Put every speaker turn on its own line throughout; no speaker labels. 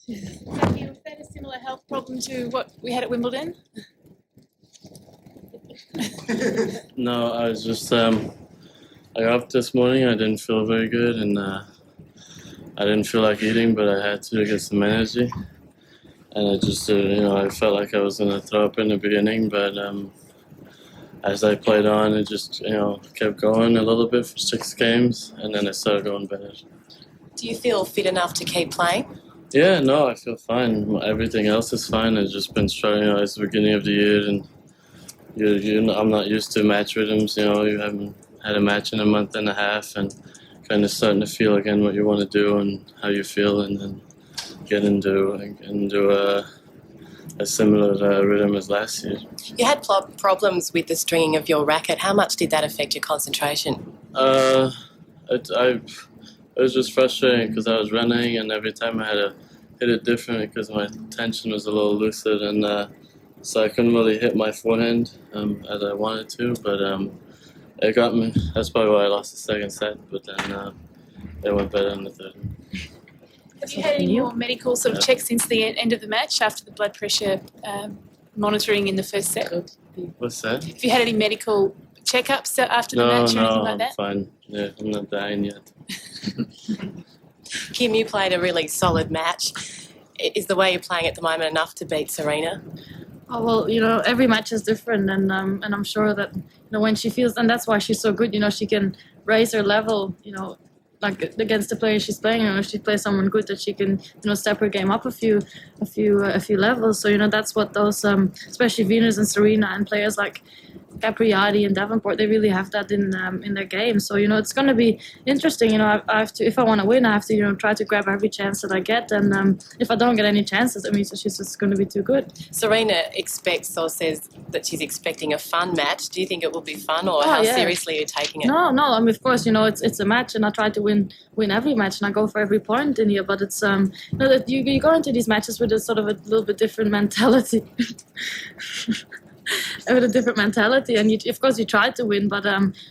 Xavier, was that a similar health problem to what we had at Wimbledon?
No, I was just I got up this morning. I didn't feel very good, and I didn't feel like eating, but I had to get some energy. And I just, I felt like I was gonna throw up in the beginning, but as I played on, it just, kept going a little bit for 6 games, and then it started going better.
Do you feel fit enough to keep playing?
Yeah, no, I feel fine. Everything else is fine. I've just been struggling. It's the beginning of the year, and I'm not used to match rhythms. You haven't had a match in a month and a half, and kind of starting to feel again what you want to do and how you feel, and then get into a similar rhythm as last year.
You had problems with the stringing of your racket. How much did that affect your concentration?
It was just frustrating because I was running, and every time I had to hit it differently because my tension was a little looser, and so I couldn't really hit my forehand as I wanted to. But it got me. That's probably why I lost the second set. But then it went better in the third.
Have you had any more medical sort of checks since the end of the match after the blood pressure monitoring in the first set?
What's that?
Have you had any medical checkups after the match or anything like that?
No, I'm fine. Yeah, I'm not dying yet.
Kim, you played a really solid match. Is the way you're playing at the moment enough to beat Serena?
Oh, well, every match is different, and I'm sure that when she feels, and that's why she's so good. She can raise her level. Like against the player she's playing, if she plays someone good, that she can, step her game up a few levels. So that's what those, especially Venus and Serena and players like Capriati and Davenport, they really have that in their game. So it's going to be interesting. I have to, if I want to win, I have to try to grab every chance that I get. And if I don't get any chances, it means that she's just going to be too good.
Serena expects or says that she's expecting a fun match. Do you think it will be fun, or how seriously are you taking it?
No. I mean, of course, it's a match, and I try to win every match, and I go for every point in here. But it's that you go into these matches with a sort of a little bit different mentality. With a different mentality, and of course you try to win, but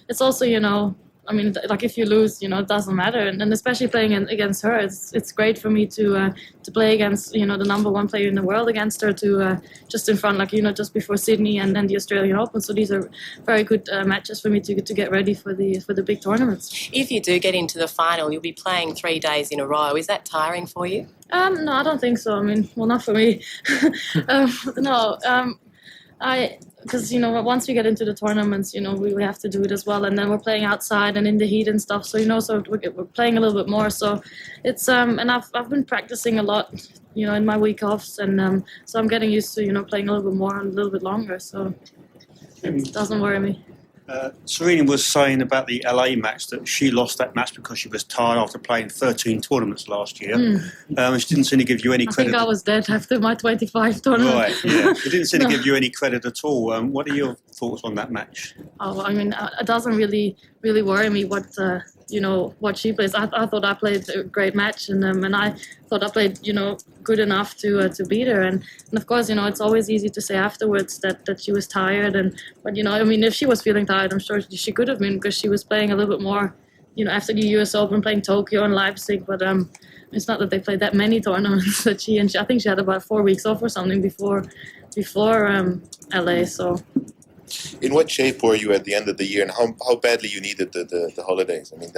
it's also like if you lose, it doesn't matter, and especially playing against her, it's great for me to play against the number one player in the world against her, to just in front, just before Sydney and then the Australian Open. So these are very good matches for me to get ready for the big tournaments.
If you do get into the final, you'll be playing 3 days in a row. Is that tiring for you?
No, I don't think so. I mean, well, not for me. Because once we get into the tournaments, we have to do it as well, and then we're playing outside and in the heat and stuff. So so we're playing a little bit more. So it's and I've been practicing a lot, in my week offs, and so I'm getting used to playing a little bit more and a little bit longer. So it doesn't worry me.
Serena was saying about the LA match that she lost that match because she was tired after playing 13 tournaments last year. She didn't seem to give you any credit.
I think I was dead after my 25 tournament.
Right, yeah. She didn't seem to give you any credit at all. What are your thoughts on that match?
Oh, I mean, it doesn't really worry me what she plays. I thought I played a great match, and I thought I played good enough to beat her. And of course, it's always easy to say afterwards that she was tired. But I mean, if she was feeling tired, I'm sure she could have been, because she was playing a little bit more. After the US Open, playing Tokyo and Leipzig. But it's not that they played that many tournaments. That I think she had about 4 weeks off or something before LA. So.
In what shape were you at the end of the year, and how badly you needed the holidays? I mean,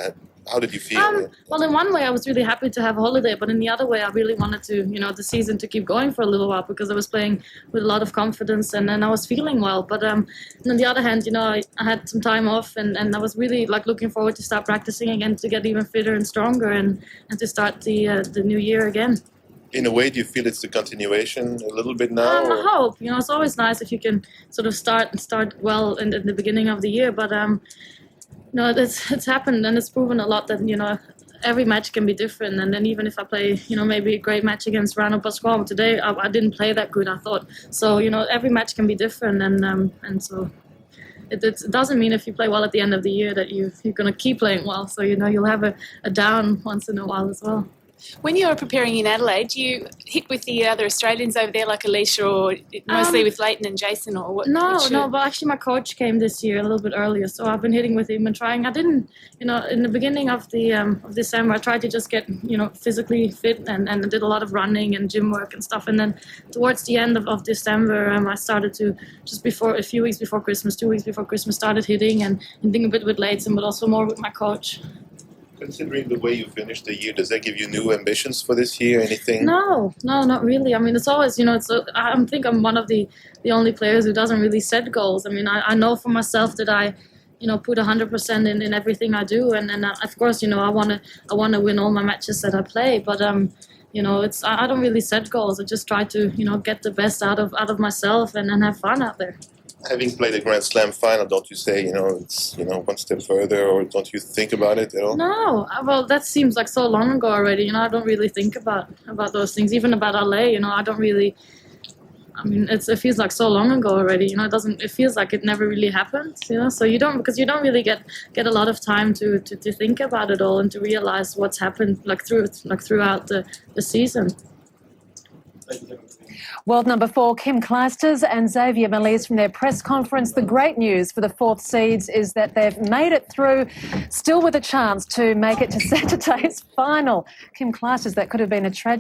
how did you feel?
Well, in one way, I was really happy to have a holiday, but in the other way, I really wanted to, the season to keep going for a little while, because I was playing with a lot of confidence, and I was feeling well. But on the other hand, I had some time off, and I was really looking forward to start practicing again, to get even fitter and stronger, and to start the new year again.
In a way, do you feel it's the continuation a little bit now?
I hope. It's always nice if you can sort of start well in the beginning of the year. But it's happened, and it's proven a lot that every match can be different. And then even if I play maybe a great match against Rano Pasquale today, I didn't play that good, I thought. So every match can be different, and so. It doesn't mean if you play well at the end of the year that you're going to keep playing well. So you'll have a down once in a while as well.
When you were preparing in Adelaide, do you hit with the other Australians over there, like Alicia, or mostly with Leighton and Jason, or what?
No, but actually my coach came this year a little bit earlier, so I've been hitting with him and trying. I didn't, in the beginning of December, I tried to just get, physically fit and did a lot of running and gym work and stuff. And then towards the end of December, I started to, just before, a few weeks before Christmas, 2 weeks before Christmas, started hitting and doing a bit with Leighton, but also more with my coach.
Considering the way you finished the year, does that give you new ambitions for this year? Anything?
No, not really. I mean, it's always, I think I'm one of the only players who doesn't really set goals. I mean, I know for myself that I, put 100% in everything I do, and of course, I want to win all my matches that I play. But I don't really set goals. I just try to, get the best out of myself and have fun out there.
Having played a Grand Slam final, don't you say, it's, one step further, or don't you think about it at all?
No, well, that seems like so long ago already. I don't really think about those things. Even about LA, I don't really. I mean, it feels like so long ago already. It feels like it never really happened. So you don't really get a lot of time to think about it all and to realize what's happened throughout the season.
World number 4, Kim Clijsters and Xavier Malisse from their press conference. The great news for the 4th seeds is that they've made it through, still with a chance to make it to Saturday's final. Kim Clijsters, that could have been a tragedy.